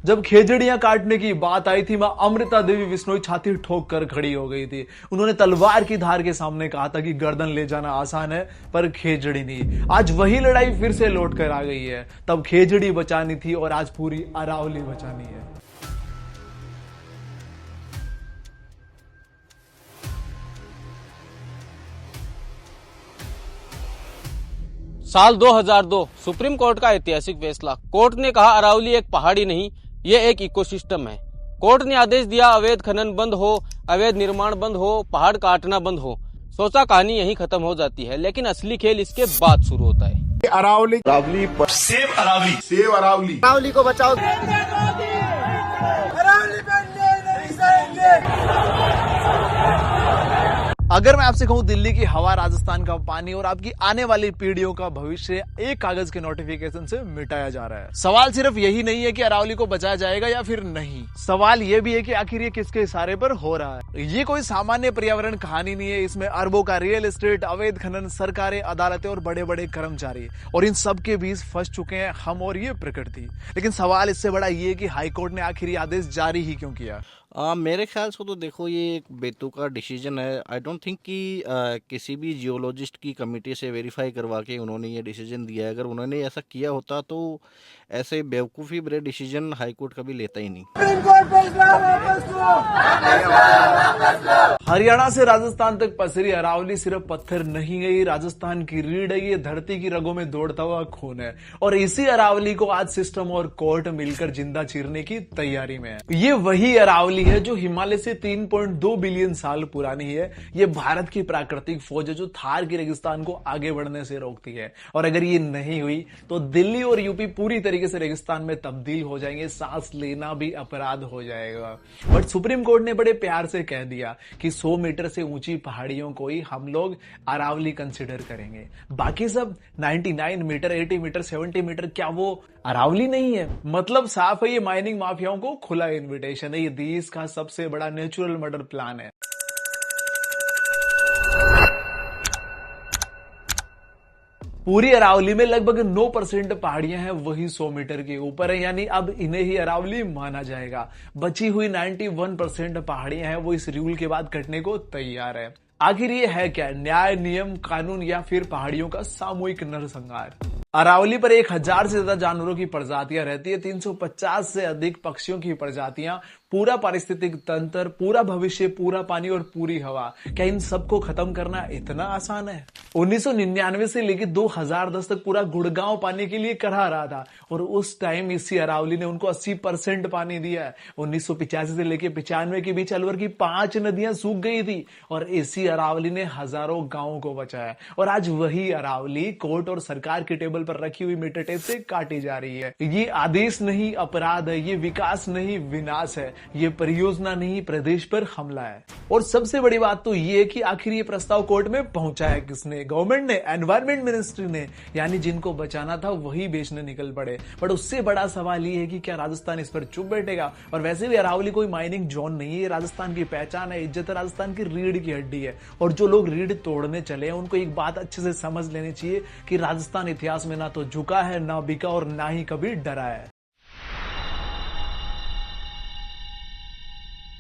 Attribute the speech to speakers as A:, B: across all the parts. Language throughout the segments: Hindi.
A: जब खेजड़ियां काटने की बात आई थी, मां अमृता देवी बिश्नोई छाती ठोक कर खड़ी हो गई थी। उन्होंने तलवार की धार के सामने कहा था कि गर्दन ले जाना आसान है पर खेजड़ी नहीं। आज वही लड़ाई फिर से लौट कर आ गई है। तब खेजड़ी बचानी थी और आज पूरी अरावली बचानी है।
B: साल 2002 सुप्रीम कोर्ट का ऐतिहासिक फैसला। कोर्ट ने कहा अरावली एक पहाड़ी नहीं, ये एक इकोसिस्टम है। कोर्ट ने आदेश दिया अवैध खनन बंद हो, अवैध निर्माण बंद हो, पहाड़ काटना बंद हो। सोचा कहानी यहीं खत्म हो जाती है, लेकिन असली खेल इसके बाद शुरू होता है।
C: अरावली सेव अरावली
D: अरावली को बचाओ। अरावली पे नहीं सहेंगे।
A: अगर मैं आपसे कहूं दिल्ली की हवा, राजस्थान का पानी और आपकी आने वाली पीढ़ियों का भविष्य एक कागज के नोटिफिकेशन से मिटाया जा रहा है। सवाल सिर्फ यही नहीं है कि अरावली को बचाया जाएगा या फिर नहीं। सवाल यह भी है कि आखिर ये किसके इशारे पर हो रहा है। ये कोई सामान्य पर्यावरण कहानी नहीं है। इसमें अरबों का रियल एस्टेट, अवैध खनन, सरकारें, अदालतें और बड़े बड़े कर्मचारी, और इन सब के बीच फंस चुके हैं हम और ये प्रकृति। लेकिन सवाल इससे बड़ा ये है कि हाईकोर्ट ने आखिर ये आदेश जारी ही क्यों किया।
E: मेरे ख्याल से तो देखो, ये एक बेतुका डिसीजन है। आई डोंट थिंक कि किसी भी जियोलॉजिस्ट की कमेटी से वेरीफाई करवा के उन्होंने ये डिसीजन दिया है। अगर उन्होंने ऐसा किया होता तो ऐसे बेवकूफ़ी भरे डिसीजन हाईकोर्ट कभी लेता ही नहीं।
A: हरियाणा से राजस्थान तक पसरी अरावली सिर्फ पत्थर नहीं है, ये राजस्थान की रीढ़ है। ये धरती की रगों में दौड़ता हुआ खून है और इसी अरावली को आज सिस्टम और कोर्ट मिलकर जिंदा चीरने की तैयारी में है। ये वही अरावली है जो हिमालय से 3.2 बिलियन साल पुरानी है। ये भारत की प्राकृतिक फौज है जो थार के रेगिस्तान को आगे बढ़ने से रोकती है। और अगर ये नहीं हुई तो दिल्ली और यूपी पूरी तरीके से रेगिस्तान में तब्दील हो जाएंगे। सांस लेना भी अपराध हो जाएगा। बट सुप्रीम कोर्ट ने बड़े प्यार से कह दिया कि 100 मीटर से ऊंची पहाड़ियों को ही हम लोग अरावली कंसिडर करेंगे। बाकी सब 99 मीटर, 80 मीटर, 70 मीटर, क्या वो अरावली नहीं है? मतलब साफ है, ये माइनिंग माफियाओं को खुला इन्विटेशन है। ये देश का सबसे बड़ा नेचुरल मर्डर प्लान है। पूरी अरावली में लगभग 9% पहाड़ियां हैं, वही 100 मीटर के ऊपर है, यानी अब इन्हें ही अरावली माना जाएगा। बची हुई 91% पहाड़ियां हैं वो इस रूल के बाद कटने को तैयार है। आखिर ये है क्या? न्याय, नियम, कानून या फिर पहाड़ियों का सामूहिक नरसंहार? अरावली पर 1000 से ज्यादा जानवरों की प्रजातियां रहती है, 350 से अधिक पक्षियों की प्रजातियां, पूरा पारिस्थितिक तंत्र, पूरा भविष्य, पूरा पानी और पूरी हवा। क्या इन सबको खत्म करना इतना आसान है? 1999 से लेकर 2010 तक पूरा गुड़गांव पानी के लिए करा रहा था और उस टाइम इसी अरावली ने उनको 80% पानी दिया है। 1985 से लेकर 95 के बीच अलवर की 5 नदियां सूख गई थी और इसी अरावली ने हजारों गांवों को बचाया। और आज वही अरावली कोर्ट और सरकार के टेबल पर रखी हुई मीटर टेप से काटी जा रही है। ये आदेश नहीं, अपराध है। ये विकास नहीं, विनाश है। ये परियोजना नहीं, प्रदेश पर हमला है। और सबसे बड़ी बात तो ये है कि आखिर ये प्रस्ताव कोर्ट में पहुंचा है किसने? गवर्नमेंट ने, एनवायरमेंट मिनिस्ट्री ने। यानी जिनको बचाना था वही बेचने निकल पड़े। बट उससे बड़ा सवाल ये है कि क्या राजस्थान इस पर चुप बैठेगा? और वैसे भी अरावली कोई माइनिंग जोन नहीं है, ये राजस्थान की पहचान है, इज्जत है, राजस्थान की रीढ़ की हड्डी है। और जो लोग रीढ़ तोड़ने चले हैं उनको एक बात अच्छे से समझ लेनी चाहिए कि राजस्थान इतिहास में ना तो झुका है, ना बिका और ना ही कभी डरा है।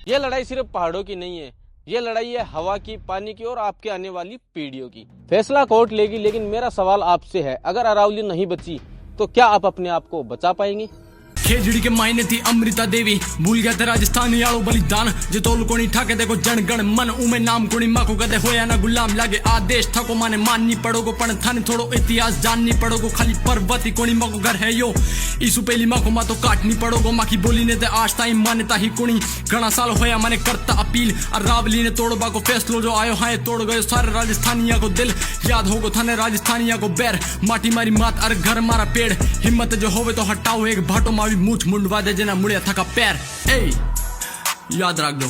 B: ये लड़ाई सिर्फ पहाड़ों की नहीं है, ये लड़ाई है हवा की, पानी की और आपके आने वाली पीढ़ियों की। फैसला कोर्ट लेगी, लेकिन मेरा सवाल आपसे है, अगर अरावली नहीं बची तो क्या आप अपने आप को बचा पाएंगे?
F: खेजड़ी के मायने थी अमृता देवी, भूल गया था राजस्थान यारो बलिदान। जो तोल कोणी ठाके देखो जन गण मन, उमे नाम कोणी माँ को कदे होया ना गुलाम लागे आदेश थको माने माननी पड़ोगो, पण थाने थोड़ो इतिहास जाननी पड़ोगो। खाली पर्वती कोणी माँ को घर है यो, ईसु पहली माँ को माँ तो काटनी पड़ोगो। माँ की बोली ने ते आज ताई मान्यता ही कुणी, घना साल होया माने करता अपील। अरावली ने तोड़बा को फैसलो जो आयो हाय, तोड़ गयो सारे राजस्थानिया को दिल। याद होगो थाने राजस्थानिया को बैर, माटी मारी मात और घर मारा पेड़। हिम्मत जो होवे तो हटाओ एक भाटो मावी मूछ मुंडवा दे जना मुड़िया थका पैर। ए याद रख दो।